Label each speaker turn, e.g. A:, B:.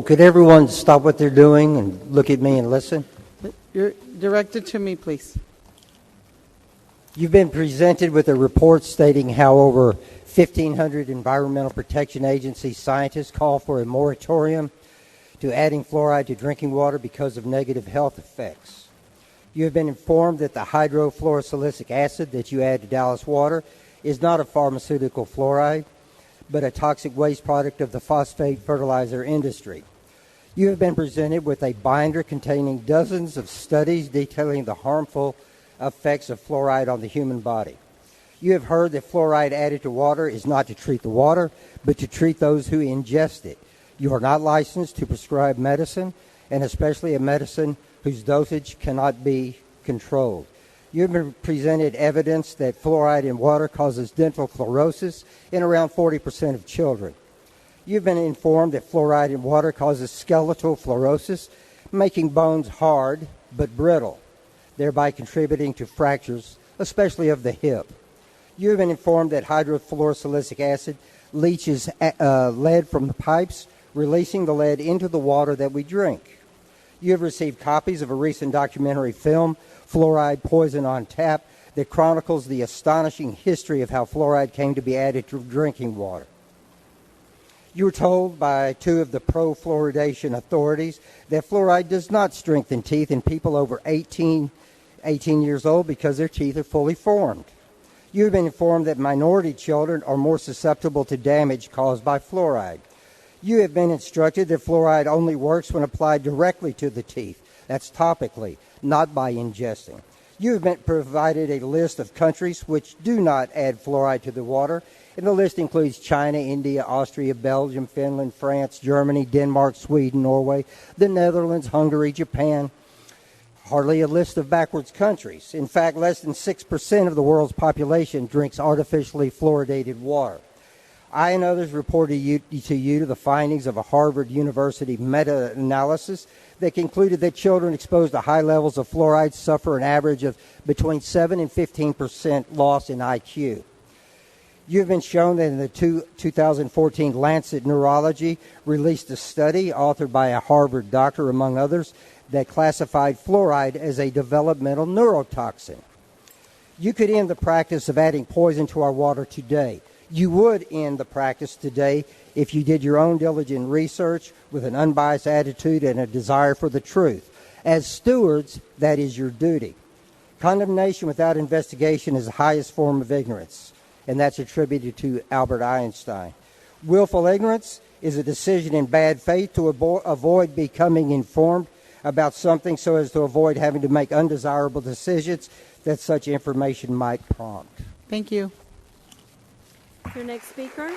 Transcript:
A: Could everyone stop what they're doing and look at me and listen?
B: You're directed to me, please.
A: You've been presented with a report stating how over 1,500 Environmental Protection Agency scientists call for a moratorium to adding fluoride to drinking water because of negative health effects. You have been informed that the hydrofluorosilicic acid that you add to Dallas water is not a pharmaceutical fluoride, but a toxic waste product of the phosphate fertilizer industry. You have been presented with a binder containing dozens of studies detailing the harmful effects of fluoride on the human body. You have heard that fluoride added to water is not to treat the water, but to treat those who ingest it. You are not licensed to prescribe medicine, and especially a medicine whose dosage cannot be controlled. You have been presented evidence that fluoride in water causes dental fluorosis in around 40% of children. You've been informed that fluoride in water causes skeletal fluorosis, making bones hard but brittle, thereby contributing to fractures, especially of the hip. You have been informed that hydrofluorosilicic acid leaches lead from the pipes, releasing the lead into the water that we drink. You have received copies of a recent documentary film, Fluoride Poison on Tap, that chronicles the astonishing history of how fluoride came to be added to drinking water. You were told by two of the pro-fluoridation authorities that fluoride does not strengthen teeth in people over 18 years old because their teeth are fully formed. You have been informed that minority children are more susceptible to damage caused by fluoride. You have been instructed that fluoride only works when applied directly to the teeth. That's topically, not by ingesting. You have been provided a list of countries which do not add fluoride to the water, and the list includes China, India, Austria, Belgium, Finland, France, Germany, Denmark, Sweden, Norway, the Netherlands, Hungary, Japan. Hardly a list of backwards countries. In fact, less than 6% of the world's population drinks artificially fluoridated water. I and others reported to you the findings of a Harvard University meta-analysis that concluded that children exposed to high levels of fluoride suffer an average of between 7 and 15% loss in IQ. You have been shown that in the 2014 Lancet Neurology released a study authored by a Harvard doctor, among others, that classified fluoride as a developmental neurotoxin. You could end the practice of adding poison to our water today. You would end the practice today if you did your own diligent research with an unbiased attitude and a desire for the truth. As stewards, that is your duty. Condemnation without investigation is the highest form of ignorance, and that's attributed to Albert Einstein. Willful ignorance is a decision in bad faith to avoid becoming informed about something so as to avoid having to make undesirable decisions that such information might prompt.
B: Thank you.
C: Your next speaker.